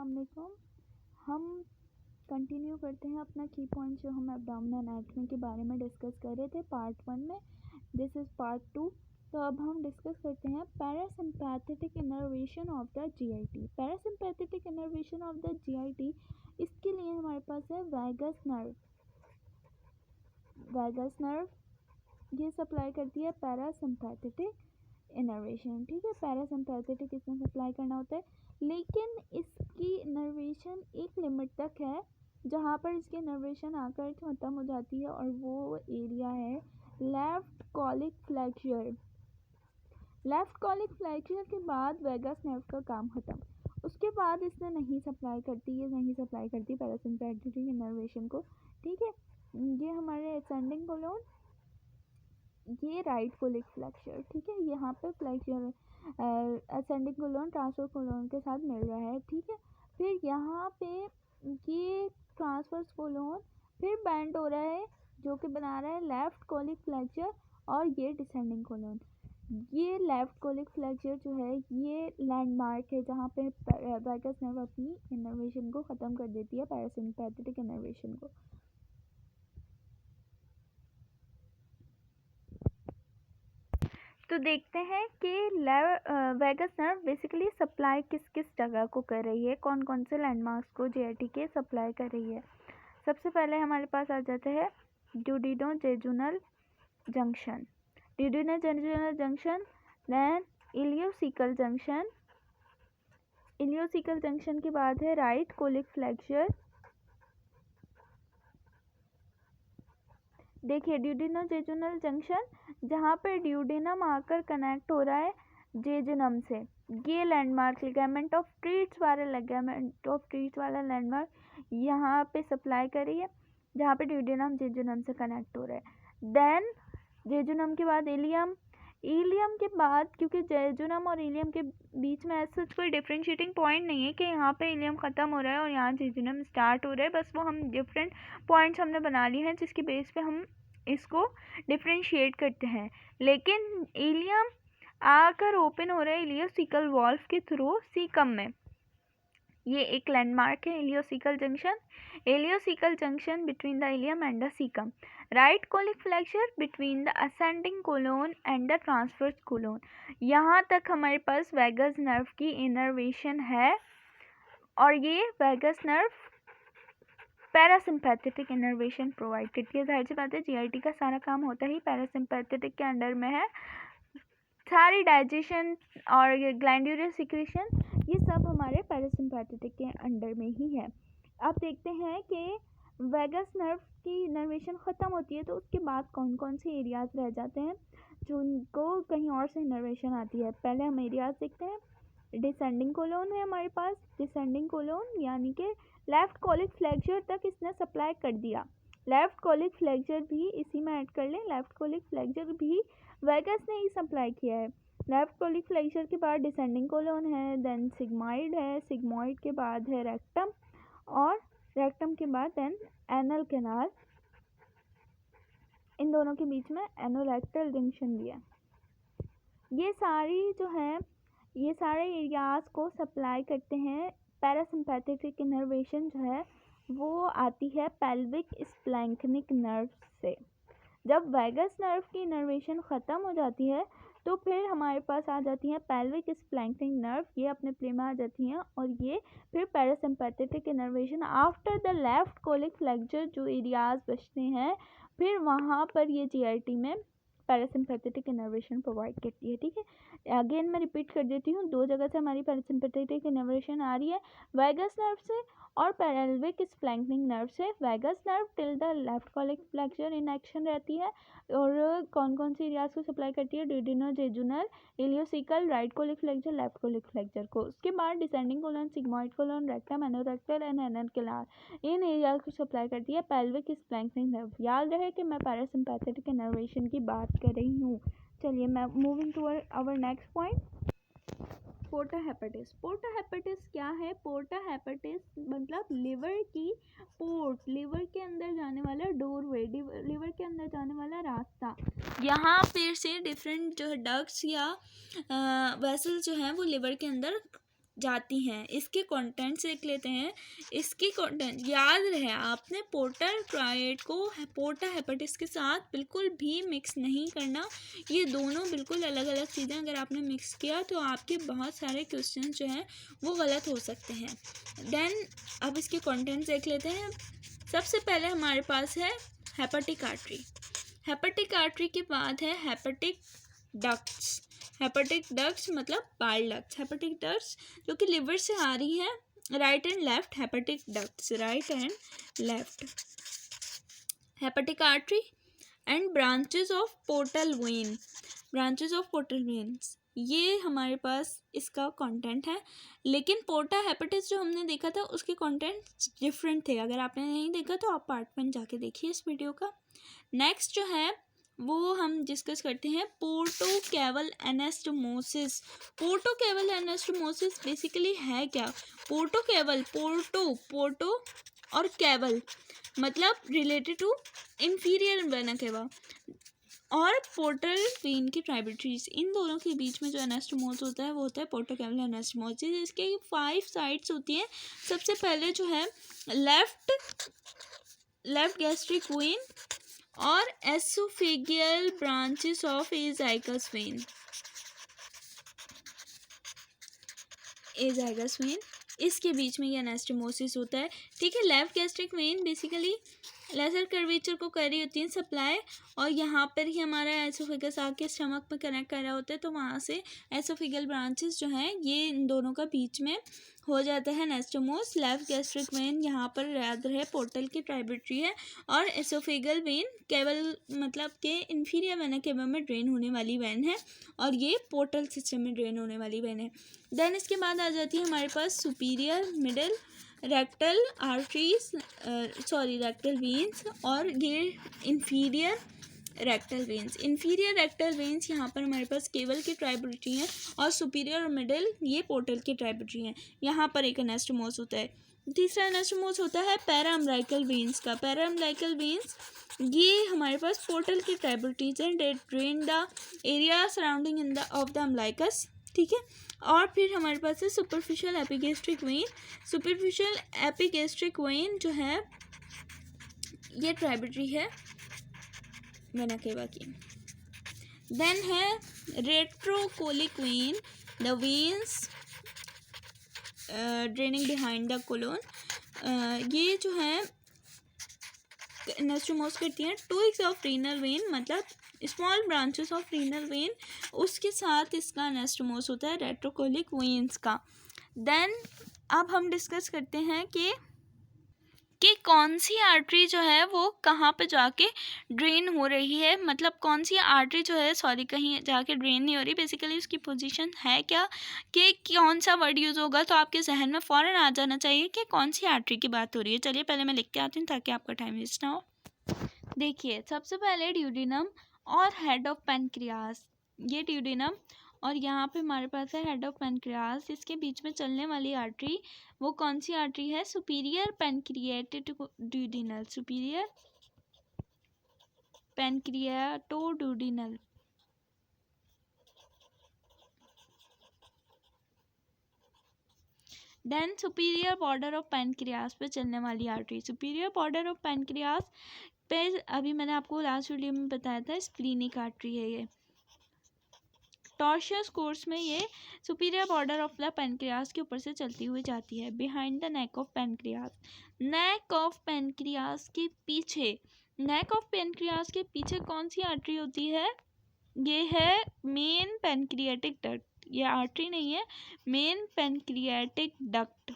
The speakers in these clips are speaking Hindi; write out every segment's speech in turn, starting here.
अस्सलाम वालेकुम। हम कंटिन्यू करते हैं अपना की पॉइंट जो हम एब्डोमिनल एनाटॉमी के बारे में डिस्कस कर रहे थे पार्ट 1 में। This is part 2। तो अब हम डिस्कस करते हैं parasympathetic innervation of the GIT. Parasympathetic innervation of the GIT, इसके लिए हमारे पास है वैगस नर्व। वैगस नर्व ये सप्लाई करती है पैरासिम्पैथेटिक इनर्वेशन। ठीक है, पैरासिम्पैथेटिक इसमें सप्लाई करना होता है, लेकिन इसकी इनर्वेशन एक लिमिट तक है जहाँ पर इसकी इनर्वेशन आकर ख़त्म हो जाती है, और वो एरिया है left colic flexure. Left colic flexure के बाद वैगस नर्व का काम ख़त्म। उसके बाद इसने नहीं सप्लाई करती पैरासिम्पैथेटिक इनर्वेशन को। ठीक है, ये हमारे असेंडिंग कोलोन, ये राइट कोलिक फ्लैक्चर। ठीक है, यहाँ पे flexure ascending colon transverse colon के साथ मिल रहा है। ठीक है, फिर यहाँ पे ये ट्रांसवर्स कोलोन फिर बैंड हो रहा है जो कि बना रहा है लेफ्ट कोलिक फ्लैक्चर, और ये डिसेंडिंग कोलोन। ये लेफ्ट कोलिक फ्लैक्चर जो है ये लैंडमार्क है जहाँ पे वैगस नर्व अपनी इनर्वेशन को ख़त्म कर देती है, पैरासिम्पैथेटिक इनर्वेशन को। तो देखते हैं कि वैगस नर्व बेसिकली सप्लाई किस किस जगह को कर रही है, कौन कौन से लैंडमार्क्स को जीआईटी के सप्लाई कर रही है। सबसे पहले हमारे पास आ जाते हैं duodenojejunal junction. Duodenojejunal junction, then ileocecal junction. Ileocecal junction के बाद है राइट कोलिक फ्लैक्चर। देखिए ड्यूडिनो-जेजुनल जंक्शन, जहाँ पर ड्यूडेनम आकर कनेक्ट हो रहा है जेजुनम से, ये लैंडमार्क लिगामेंट ऑफ ट्रीट्स वाला लैंडमार्क यहाँ पे सप्लाई कर रही है, जहाँ पे ड्यूडेनम जेजुनम से कनेक्ट हो रहा है। देन जेजुनम के बाद इलियम। इलियम के बाद, क्योंकि जेजुनम और इलियम के बीच में ऐसा कोई डिफरेंशिएटिंग पॉइंट नहीं है कि यहाँ पे इलियम ख़त्म हो रहा है और यहाँ जेजुनम स्टार्ट हो रहा है, बस वो हम डिफरेंट पॉइंट्स हमने बना लिए हैं जिसकी बेस पे हम इसको डिफरेंशिएट करते हैं। लेकिन इलियम आकर ओपन हो रहा है इलियोसिकल वॉल्व के थ्रू सीकम में। ये एक लैंडमार्क है ileocecal junction. Ileocecal junction between the ileum and the cecum. Right colic flexure between the ascending colon and the transverse colon. यहाँ तक हमारे पास वैगस नर्व की इनर्वेशन है, और ये vagus nerve parasympathetic innervation provide करती है। जाहिर सी बात है जीआईटी का सारा काम होता ही पैरासिम्पैथेटिक के अंडर में है। सारी डाइजेशन और ग्लैंडुलर सिक्रीशन ये सब हमारे पैरासिम्पैथेटिक के अंडर में ही है। अब देखते हैं कि वैगस नर्व की इनर्वेशन ख़त्म होती है तो उसके बाद कौन कौन से एरियाज रह जाते हैं जो उनको कहीं और से इनर्वेशन आती है। पहले हम एरियाज देखते हैं। डिसेंडिंग कोलोन है हमारे पास। डिसेंडिंग कोलोन यानी कि लेफ्ट कोलिक फ्लैक्चर तक इसने सप्लाई कर दिया। लेफ्ट कोलिक फ्लैक्चर भी इसी में ऐड कर लें, लेफ्ट कोलिक फ्लैक्चर भी वैगस ने ही सप्लाई किया है। लेफ्ट कोलिक फ्लैक्चर के बाद डिसेंडिंग कोलोन है, देन सिग्मॉइड है, सिग्मॉइड के बाद है रेक्टम, और रेक्टम के बाद देन एनल कैनाल। इन दोनों के बीच में एनोरेक्टल जंक्शन भी है। ये सारी जो है, ये सारे एरियाज को सप्लाई करते हैं। पैरासिम्पैथेटिक इनर्वेशन जो है वो आती है पेल्विक स्प्लैंक्निक नर्व से। जब वैगस नर्व की इनर्वेशन ख़त्म हो जाती है तो फिर हमारे पास आ जाती हैं पेल्विक स्प्लैंक्निक नर्व, ये अपने प्ले में आ जाती हैं, और ये फिर parasympathetic innervation after the left colic flexure जो एरियाज बचते हैं फिर वहाँ पर ये जीआईटी में पैरासिम्पैथेटिक इनर्वेशन प्रोवाइड करती है। ठीक है, अगेन मैं रिपीट कर देती हूँ, दो जगह से हमारी पैरासिम्पैथेटिक इनर्वेशन आ रही है, वैगस नर्व से और पेल्विक स्प्लैंक्निक नर्व से। Vagus nerve till the left colic flexure in action रहती है, और कौन कौन सी एरियाज को सप्लाई करती है, duodenojejunal, ileocecal, right colic flexure, left colic flexure को। उसके बाद descending colon, sigmoid colon, rectum, anorectal and anal canal, इन एरियाज को सप्लाई करती है पेल्विक स्प्लैंक्निक नर्व। याद रहे कि मैं पैरासिम्पैथेटिक इनर्वेशन की बात कर रही हूँ। चलिए मैं moving to our next point, porta hepatis. Porta hepatis क्या है? पोर्टा हेपेटिस मतलब लिवर की पोर्ट, लिवर के अंदर जाने वाला डोरवे, लिवर के अंदर जाने वाला रास्ता। यहाँ फिर से डिफरेंट जो है डक्ट्स या वेसल जो हैं वो लिवर के अंदर जाती हैं। इसके कंटेंट्स देख लेते हैं। इसकी कंटेंट याद रहे, आपने पोर्टल क्रायोट को पोर्टा हेपेटिस के साथ बिल्कुल भी मिक्स नहीं करना। ये दोनों बिल्कुल अलग अलग चीज़ें, अगर आपने मिक्स किया तो आपके बहुत सारे क्वेश्चन जो हैं वो गलत हो सकते हैं। देन अब इसके कंटेंट्स देख लेते हैं। सबसे पहले हमारे पास है हेपेटिक आर्टरी। हेपेटिक आर्टरी के बाद है हेपेटिक डक्ट्स। हेपेटिक डक्ट्स मतलब बाइल डक्ट्स। हेपेटिक डक्ट्स जो कि लिवर से आ रही है, right and left hepatic ducts, right and left. Hepatic artery and branches of portal vein. Branches of portal veins, ये हमारे पास इसका कंटेंट है। लेकिन पोर्टा हेपेटिस जो हमने देखा था उसके कंटेंट डिफरेंट थे। अगर आपने नहीं देखा तो आप पार्ट 1 जाके देखिए इस वीडियो का। नेक्स्ट जो है वो हम डिस्कस करते हैं portocaval anastomosis. Portocaval anastomosis basically है क्या? पोर्टोकेवल, पोर्टो और केवल मतलब related to inferior vena cava और पोर्टल वेन की ट्राइब्यूटरीज, इन दोनों के बीच में जो एनास्टोमोस होता है वो होता है पोर्टोकेवल एनास्टोमोसिस। इसके 5 साइड्स होती हैं। सबसे पहले जो है लेफ्ट गैस्ट्रिक वेन और oesophageal branches of azygos vein. Azygos vein, इसके बीच में ये एनास्टोमोसिस होता है। ठीक है, left gastric vein basically lesser curvature को कर रही होती है सप्लाई, और यहाँ पर ही हमारा एसोफेगस आके स्टमक में कनेक्ट कर रहा होता है, तो वहाँ से एसोफेगल ब्रांचेस जो हैं ये इन दोनों का बीच में हो जाता है एनास्टोमोस। लेफ्ट गैस्ट्रिक वेन यहाँ पर याद रहे पोर्टल की ट्राइब्यूटरी है, और एसोफेगल वेन केवल मतलब के इंफीरियर वेना केवा में ड्रेन होने वाली वेन है, और ये पोर्टल सिस्टम में ड्रेन होने वाली वेन है। देन इसके बाद आ जाती है हमारे पास superior middle rectal arteries, rectal veins, और ये inferior rectal veins. Inferior rectal veins यहाँ पर हमारे पास केवल की ट्राइब्यूटरी हैं, और सुपीरियर और मिडल ये पोर्टल की ट्राइब्यूटरी हैं। यहाँ पर एक एनास्टोमोस होता है। तीसरा एनास्टोमोस होता है पैरा अम्बिलिकल वेन्स का। पैरा अम्बिलिकल वेन्स ये हमारे पास पोर्टल की ट्राइब्यूटरीज हैं, that drain the area surrounding in the of the umbilicus. ठीक है, और फिर हमारे पास है superficial epigastric vein. Superficial epigastric vein जो है ये ट्राइब्यूटरी है वेना केवा की। देन है retrocolic vein, the veins draining behind the colon. ये जो है एनास्टोमोस करती हैं ट्विग्स ऑफ रीनल वेन, मतलब small branches of renal vein, उसके साथ इसका एनास्टोमोस होता है रेट्रोकोलिक वेन्स का। देन अब हम डिस्कस करते हैं कि कौन सी आर्टरी जो है वो कहाँ पे जाके ड्रेन हो रही है, मतलब कौन सी आर्टरी जो है कहीं जाके ड्रेन नहीं हो रही, बेसिकली उसकी पोजीशन है क्या, कि कौन सा वर्ड यूज़ होगा तो आपके जहन में फ़ौरन आ जाना चाहिए कि कौन सी आर्टरी की बात हो रही है। चलिए पहले मैं लिख के आती हूँ ताकि आपका टाइम वेस्ट ना हो। देखिए, सबसे पहले ड्यूडेनम और हेड ऑफ पैनक्रियास। ये ड्यूडेनम और यहाँ पे हमारे पास है हेड ऑफ पैनक्रियास। इसके बीच में चलने वाली आर्टरी वो कौन सी आर्टरी है? Superior pancreated duodenal, superior pancreaticoduodenal. Then superior border of pancreas पे चलने वाली artery. Superior border of pancreas पे अभी मैंने आपको लास्ट वीडियो में बताया था स्प्लीनिक आर्टरी है ये। टॉर्शियस कोर्स में ये superior border of the pancreas के ऊपर से चलती हुई जाती है, behind the neck of pancreas. Neck of pancreas के पीछे, नेक ऑफ पैनक्रियास के पीछे कौन सी आर्टरी होती है? ये है मेन पैनक्रियाटिक डक्ट। ये आर्टरी नहीं है, main pancreatic duct.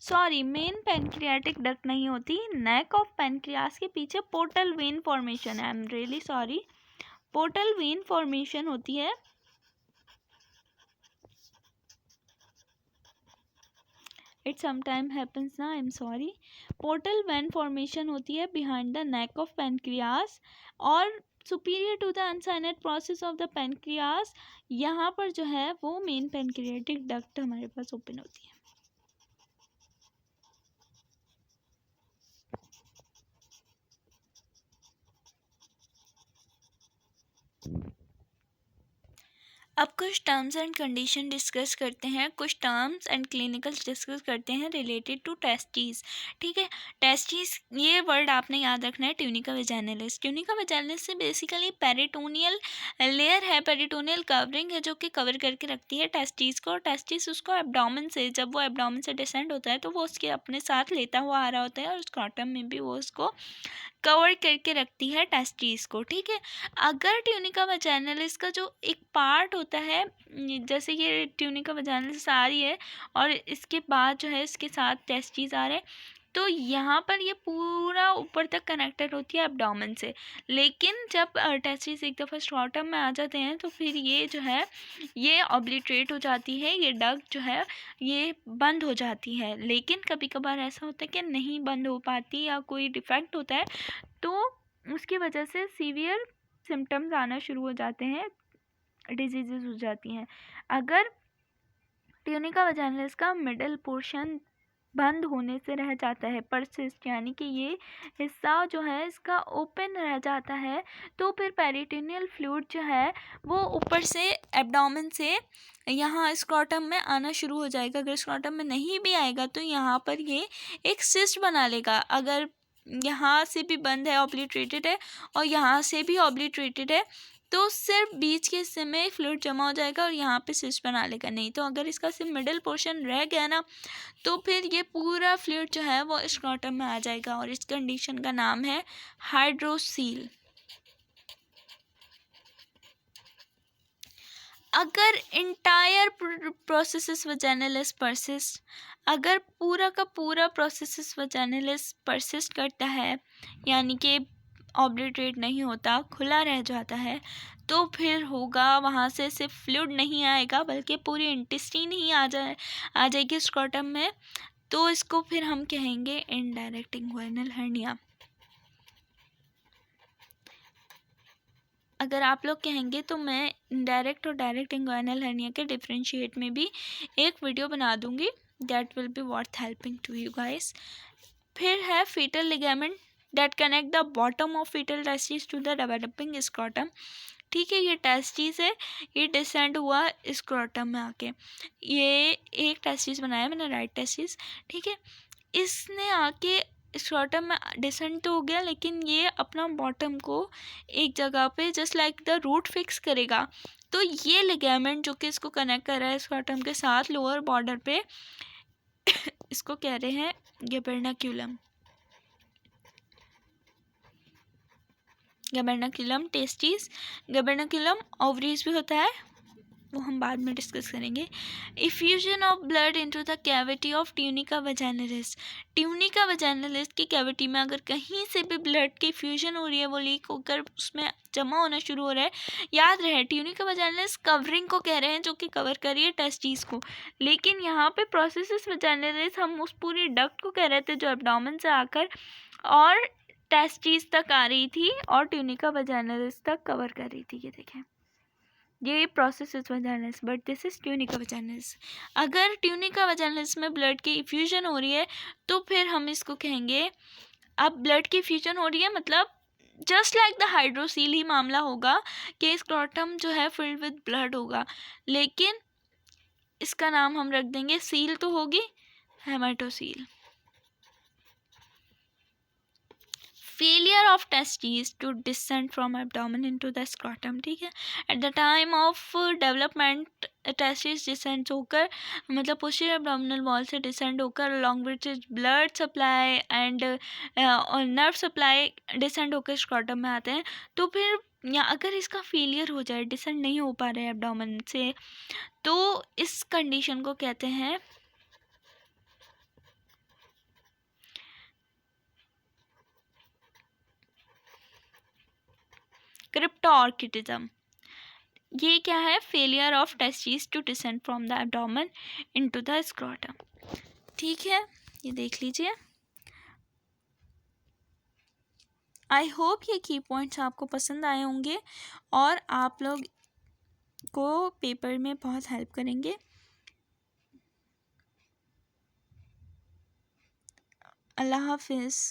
Sorry, main pancreatic duct नहीं होती। नेक ऑफ पैनक्रियास के पीछे पोर्टल वेन फॉर्मेशन है। I am really sorry, portal vein formation होती है। इट समटाइम हैपन्स ना, I am sorry. Portal vein formation होती है behind the neck of pancreas और superior to the uncinate process of the pancreas. यहाँ पर जो है वो मेन पैनक्रियाटिक डक्ट हमारे पास ओपन होती है। अब कुछ टर्म्स एंड कंडीशन डिस्कस करते हैं, कुछ टर्म्स एंड क्लिनिकल्स डिस्कस करते हैं रिलेटेड टू टेस्टिस। ठीक है, टेस्टिस ये वर्ड आपने याद रखना है, ट्यूनिका वेजाइनलिस। ट्यूनिका वेजाइनलिस से बेसिकली पेरिटोनियल लेयर है, पेरिटोनियल कवरिंग है जो कि कवर करके रखती है टेस्टिस को। टेस्टिस उसको एब्डोमेन से, जब वो एब्डोमेन से डिसेंड होता है तो वो उसके अपने साथ लेता हुआ आ रहा होता है और स्क्रॉटम में भी वो उसको कवर करके रखती है टेस्टिस को। ठीक है, अगर ट्यूनिका वेजाइनलिस का जो एक पार्ट होता है, जैसे ये ट्यूनिका वेजाइनलिस आ रही है और इसके बाद जो है इसके साथ टेस्टिस आ रहे हैं, तो यहाँ पर ये पूरा ऊपर तक कनेक्टेड होती है एब्डोमेन से। लेकिन जब टेस्टिस एक दफ़ा स्क्रॉटम में आ जाते हैं तो फिर ये जो है ये ऑब्लिटरेट हो जाती है, ये डक्ट जो है ये बंद हो जाती है। लेकिन कभी कभार ऐसा होता है कि नहीं बंद हो पाती या कोई डिफेक्ट होता है, तो उसकी वजह से सीवियर सिम्टम्स आना शुरू हो जाते हैं, डिजीज़ेस हो जाती हैं। अगर ट्यूनिका वेजाइनलिस का मिडल पोर्शन बंद होने से रह जाता है, परसिस्ट यानी कि ये हिस्सा जो है इसका ओपन रह जाता है, तो फिर पेरिटोनियल फ्लूइड जो है वो ऊपर से एब्डोमेन से यहाँ स्क्रॉटम में आना शुरू हो जाएगा। अगर स्क्रॉटम में नहीं भी आएगा तो यहाँ पर ये एक सिस्ट बना लेगा। अगर यहाँ से भी बंद है, ऑब्लिटरेटेड है, और यहाँ से भी ऑब्लिटरेटेड है, तो सिर्फ बीच के हिस्से में फ्लूइड जमा हो जाएगा और यहाँ पे सिस्ट बना लेगा। नहीं तो अगर इसका सिर्फ मिडिल पोर्शन रह गया ना, तो फिर ये पूरा फ्लूइड जो है वो स्क्रॉटम में आ जाएगा और इस कंडीशन का नाम है हाइड्रोसील। अगर इंटायर प्रोसेस वेजाइनलिस परसिस्ट, अगर पूरा का पूरा प्रोसेस वेजाइनलिस परसिस्ट करता है, यानी कि ऑब्लिटरेट नहीं होता, खुला रह जाता है, तो फिर होगा वहाँ से सिर्फ फ्लूइड नहीं आएगा बल्कि पूरी इंटेस्टाइन ही आ जाएगी स्क्रॉटम में। तो इसको फिर हम कहेंगे इनडायरेक्ट इंग्वाइनल हर्निया। अगर आप लोग कहेंगे तो मैं इनडायरेक्ट और डायरेक्ट इंग्वाइनल हर्निया के डिफरेंशिएट में भी एक वीडियो बना दूंगी, that will be worth helping to you guys. फिर है fetal ligament that connect the bottom of fetal testis to the developing scrotum. ठीक है, ये टेस्टिस है, ये डिसेंड हुआ स्क्रॉटम में आके। ये एक टेस्टिस बनाया मैंने, राइट टेस्टिस। ठीक है, इसने आके स्क्रॉटम में डिसेंड तो हो गया, लेकिन ये अपना बॉटम को एक जगह पे just like the root fix करेगा। तो ये लिगामेंट जो कि इसको कनेक्ट कर रहा है स्क्रॉटम के साथ लोअर बॉर्डर पे, इसको कह रहे हैं गैबर्नाक्यूलम। गैबर्नाक्यूलम टेस्टिस, गैबर्नाक्यूलम ओवरीज भी होता है, वो हम बाद में डिस्कस करेंगे। Effusion of blood into the cavity of tunica vaginalis. Tunica vaginalis की कैविटी में अगर कहीं से भी ब्लड की फ्यूजन हो रही है, वो लीक होकर उसमें जमा होना शुरू हो रहा है, याद रहे ट्यूनिका वेजाइनलिस कवरिंग को कह रहे हैं जो कि कवर कर रही है टेस्टिस को, लेकिन यहाँ पे प्रोसेस वेजाइनलिस हम उस पूरी डक्ट को कह रहे थे जो एब्डोमेन से आकर और टेस्टिस तक आ रही थी और ट्यूनिका वेजाइनलिस तक कवर कर रही थी। ये देखें, ये process vaginalis, but this is tunica vaginalis. अगर ट्यूनिका वेजाइनलिस में ब्लड की इफ्यूजन हो रही है तो फिर हम इसको कहेंगे, अब ब्लड की इफ्यूजन हो रही है मतलब जस्ट लाइक द हाइड्रोसील ही मामला होगा कि स्क्रॉटम जो है फिल्ड विद ब्लड होगा, लेकिन इसका नाम हम रख देंगे, सील तो होगी हेमाटोसील। Failure of testes to descend from abdomen into the scrotum। ठीक है, at the time of development testes descend होकर मतलब posterior abdominal wall से descend होकर along with blood supply and nerve supply descend होकर scrotum में आते हैं। तो फिर या अगर इसका फेलियर हो जाए, डिसेंड नहीं हो पा रहे हैं एब्डोमेन से, तो इस कंडीशन को कहते हैं क्रिप्टोऑर्किटिज्म। ये क्या है, failure of testis to descend from the abdomen into the scrotum. ठीक है, ये देख लीजिए। आई होप ये की पॉइंट्स आपको पसंद आए होंगे और आप लोग को पेपर में बहुत हेल्प करेंगे। अल्लाह हाफिज़।